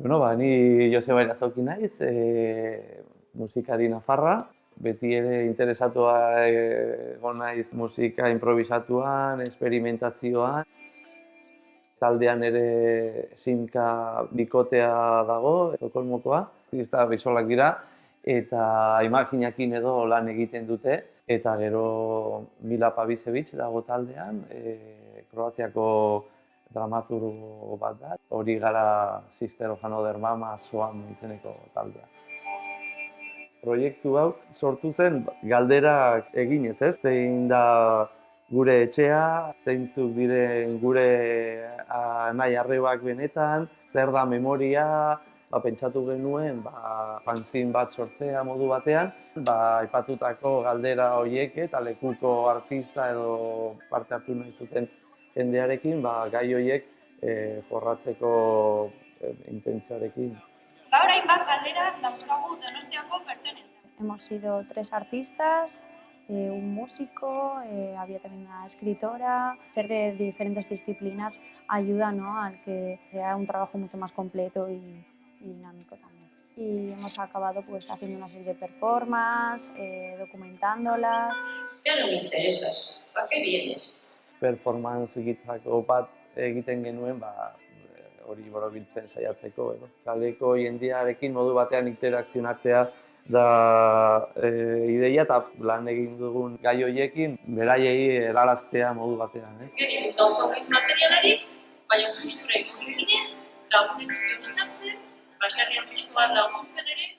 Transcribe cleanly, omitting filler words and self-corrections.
Ni Joseba Irazoki naiz, musikari nafarra. Beti ere interesatua egon naiz musika improvisatuan, esperimentazioan. Taldean ere Simka bikotea dago, Estokolmokoa, artista bisolak dira, eta imaginakin edo lan egiten dute. Eta gero Mila Pavicevic dago taldean, Kroaziako dramaturgo bat da. Hori gara Sister of Another Mama Swan izeneko taldea. Proiektu hau sortu zen galderak eginez, zein da gure etxea, zeintzuk diren gure nahi arrebak benetan, zer da memoria, pentsatu genuen fanzin bat sortzea modu batean, aipatutako galdera horiek eta lekuko artista edo parte hartu nahi zuten jendearekin gai horiek jorratzeko intentzioarekin. Gaur hainbat galdera dauzkagu Donostiako pertenentzia. Hemos sido 3 artistas, un músico, había también una escritora. Ser de diferentes disciplinas ayuda, ¿no?, a que sea un trabajo mucho más completo y dinámico también. Y hemos acabado pues haciendo una serie de performances, documentándolas. Ya no me interesas, ¿a qué vienes? Performance egitako bat egiten genuen, hori borobiltzen saiatzeko. Kaleko jendearekin modu batean interakzionatzea da ideia eta lan egin dugun gai horiekin beraiei helaraztea modu batean. Gero gauza horiz materialarik, baina guztura egin zuen ginen, lagunetik eusikatzen, baserrian pixko bat laguntzen ere.